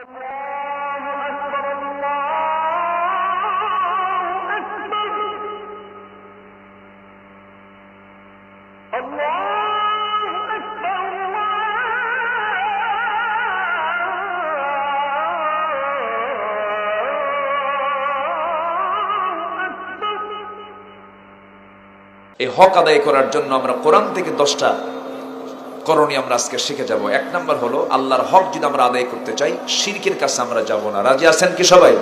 এই হক আদায় করার জন্য আমরা কোরআন থেকে 10টা করণীয় আমরা আজকে শিখে যাব। 1 নাম্বার হলো আল্লাহর হক যদি আমরা আদায় করতে চাই, শিরকের কাছে আমরা যাব না। রাজি আছেন কি সবাই?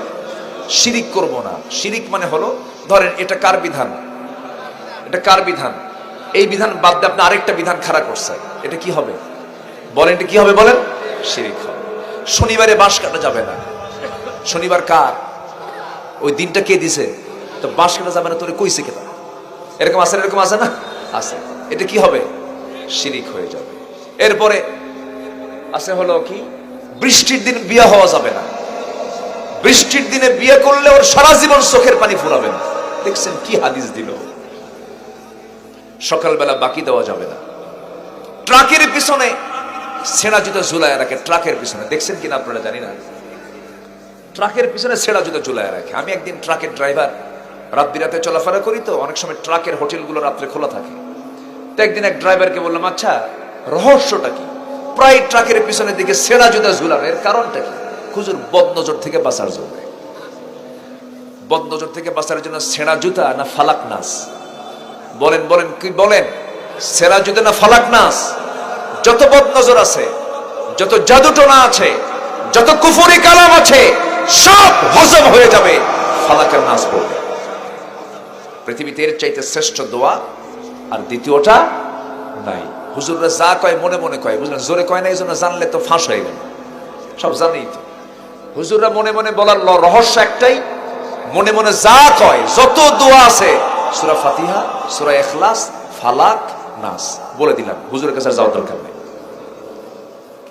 শিরিক করব না। শিরিক মানে হলো, ধরেন এটা কার বিধান, এটা কার বিধান, এই বিধান বাদ দিয়ে আপনি আরেকটা বিধান খাড়া করছেন, এটা কি হবে বলেন? এটা কি হবে বলেন? শিরিক হবে। শনিবারে বাঁশ কাটা যাবে না। শনিবার কার? ওই দিনটা কে দিছে? তো বাঁশ কাটা যাবে না, তোরে কইছে কেটা? এরকম আছে, এরকম আছে না? আছে। এটা কি হবে? শিরিক হয়ে যাবে। এরপরে আছে হলো কি, বৃষ্টির দিন বিয়ে হওয়া যাবে না। বৃষ্টির দিনে বিয়ে করলে ওর সারা জীবন চোখের পানি ফুরাবে না। দেখছেন কি হাদিস দিল? সকালবেলা বাকি দেওয়া যাবে না। ট্রাকের পিছনে ছেঁড়া জুতো ঝুলায় রাখে, ট্রাকের পিছনে, দেখছেন কিনা আপনারা জানি না। ট্রাকের পিছনে ছেঁড়া জুতো ঝুলায় রাখে। আমি একদিন ট্রাকের ড্রাইভার, রাত বিরাতে চলাফেরা করি, তো অনেক সময় ট্রাকের হোটেলগুলো রাত্রে খোলা থাকে। তো একদিন এক ড্রাইভারকে বললাম, আচ্ছা রহস্যটা কি? প্রায় ট্রাকের পিছনের দিকে ছেঁড়া জুতা ঝুলানো, এর কারণটা কি? হুজুর, বদনজর থেকে বাঁচার জন্য। বদনজর থেকে বাঁচার জন্য ছেঁড়া জুতা না ফালাক নাস? বলেন বলেন, কি বলেন? ছেঁড়া জুতা না ফালাক নাস? যত বদনজর আছে, যত জাদুটোনা আছে, যত কুফরি কালাম আছে, সব হজম হয়ে যাবে ফালাকের নাস পড়বে। পৃথিবীতে এর চাইতে শ্রেষ্ঠ দোয়া আর দ্বিতীয়টা নাই। হুজুররা যা কয় মনে মনে কয়, বুঝলেন? জোরে কয় না, এই জন্য জানলে তো ফাঁস হয়ে গেল। সব জানেই তো। হুজুররা মনে মনে বলার রহস্য একটাই, মনে মনে যা কয়, যত দোয়া আছে, সূরা ফাতিহা, সূরা ইখলাস, ফালাক, নাস বলে দিলাম। হুজুরের কাছে যাওয়ার দরকার নেই।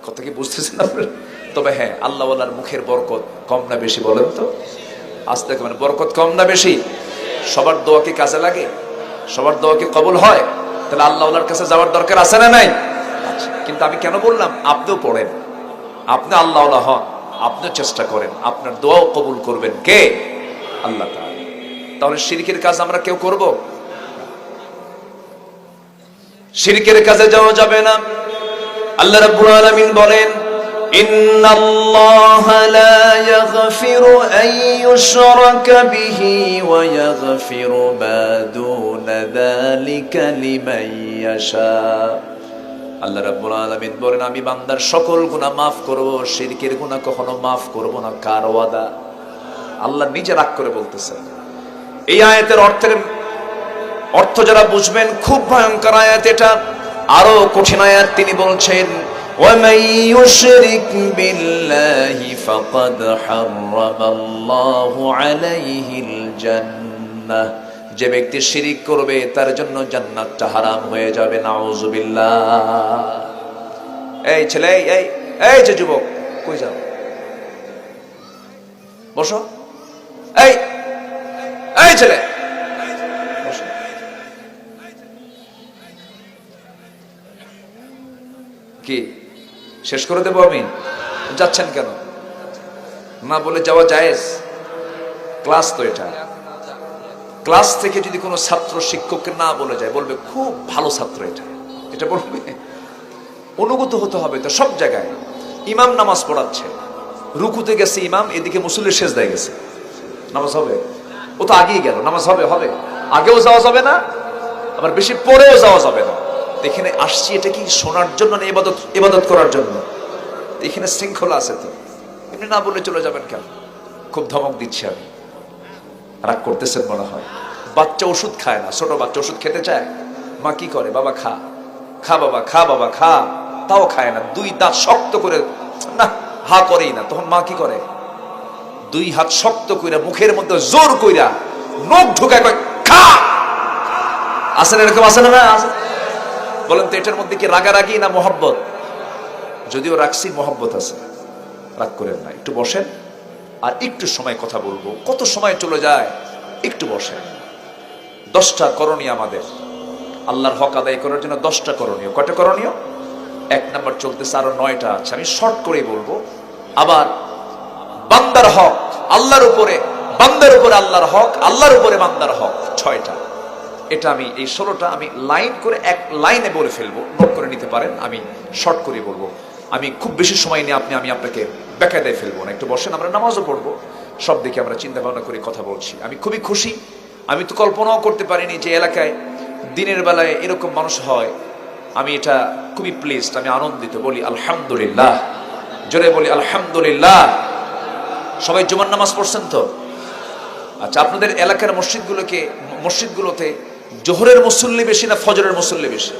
কথা কি বুঝতেছেন আপনারা? তবে হ্যাঁ, আল্লাহ ওয়ালার মুখের বরকত কম না বেশি বলেন তো? আজ থেকে মানে বরকত কম না বেশি? সবার দোয়া কি কাজে লাগে? সবার দোয়া কি কবুল হয়? তাহলে আল্লাহ ওয়ালার কাছে যাওয়ার দরকার আছে না নাই? আচ্ছা, কিন্তু আমি কেন বললাম, আপনিও পড়েন, আপনি আল্লাহ ওয়ালা হন, আপনিও চেষ্টা করেন, আপনার দোয়াও কবুল করবেন কে? আল্লাহ তাআলা। তাহলে শিরকের কাজ আমরা কেউ করব? শিরকের কাজে যাওয়া যাবে না। আল্লাহ রাব্বুল আলামিন বলেন, ইন্নাল্লাহা লা ইয়াগফিরু আন ইউশরাকা বিহি ওয়া ইয়াগফিরু মা দুনা যালিকা লিমান ইয়াশা। আল্লাহ রাব্বুল আলামিন বলেন, আমি বান্দার সকল গুনাহ maaf করব, শিরকের গুনাহ কখনো maaf করব না। কার ওয়াদা? আল্লাহ নিজে রাগ করে বলতেছেন। এই আয়াতের অর্থ যারা বুঝবেন, খুব ভয়ঙ্কর আয়াত এটা। আরো কঠিন আয়াত তিনি বলছেন, وَمَن يُشْرِكْ بِاللَّهِ فَقَدْ حَرَّمَ اللَّهُ عَلَيْهِ الْجَنَّةَ। যে ব্যক্তি শিরিক করবে তার জন্য জান্নাতটা হারাম হয়ে যাবে। নাউযুবিল্লাহ। এই ছেলে, এই যে যুবক, কই যাও? বসো। এই ছেলে, বসো। কি শেষ করে দেবো আমি? যাচ্ছেন কেন? না বলে যাওয়া জায়েজ? ক্লাস তো এটা। ক্লাস থেকে যদি কোনো ছাত্র শিক্ষককে না বলে যায়, বলবে খুব ভালো ছাত্র, এটা বলবে, অনুগত হতে হবে তো সব জায়গায়। ইমাম নামাজ পড়াচ্ছে, রুকুতে গেছে ইমাম, এদিকে মুসল্লির সেজদায় গেছে, নামাজ হবে? ও তো আগেই গেল, নামাজ হবে? হবে। আগেও যাওয়া যাবে না, আবার বেশি পরেও যাওয়া যাবে না। এখানে আসছি এটা কি শোনার জন্য না ইবাদত করার জন্য? এখানে শৃঙ্খলা আছে তো, এমনি না বলে চলে যাবেন কেন? খুব ধমক দিচ্ছি আমি। রাগ করতেছেন মনে হয়। বাচ্চা ওষুধ খায় না, ছোট বাচ্চা ওষুধ খেতে চায়, মা কি করে? বাবা খা, খা বাবা, খা বাবা, খা। তাও খায় না, 2 দাঁত শক্ত করে না, হা করেই না। তখন মা কি করে? 2 হাত শক্ত কইরা মুখের মধ্যে জোর কইরা নখ ঢুকায় কয় খা। আসেন এরকম? আসে না? বলেন তো, এটার মধ্যে কি রাগারাগি না মহব্বত? যদিও রাগছি, মহব্বত আছে। রাগ করেন না, একটু বসেন, আর একটু সময় কথা বলবো। কত সময় চলে যায়, একটু বসেন। 10টা করণীয় আমাদের আল্লাহর হক আদায় করার জন্য। 10টা করণীয়। কয়টা করণীয়? 1 নাম্বার চলতেছে, আরো 9টা আছে। আমি শর্ট করেই বলবো, আবার বান্দার হক আল্লাহর উপরে, বান্দার উপরে আল্লাহর হক, আল্লাহর উপরে বান্দার হক, 6টা। এটা আমি এই 16টা আমি লাইন করে এক লাইনে বলে ফেলবো, নোট করে নিতে পারেন। আমি শর্ট করে বলবো, আমি খুব বেশি সময় নিয়ে আমি আপনাকে বেকায়দায় ফেলবো না। একটু বসেন, আমরা নামাজও পড়বো, সব দিকে আমরা চিন্তা ভাবনা করে কথা বলছি। আমি খুবই খুশি, আমি তো কল্পনাও করতে পারিনি যে এলাকায় দিনের বেলায় এরকম মানুষ হয়। আমি এটা খুবই প্লিজড, আমি আনন্দিত। বলি আলহামদুলিল্লাহ, জোরে বলি আলহামদুলিল্লাহ। সবাই জুমার নামাজ পড়ছেন তো? আচ্ছা, আপনাদের এলাকার মসজিদগুলোতে জোহরের মুসল্লি বেশি না ফজরের মুসল্লি বেশি?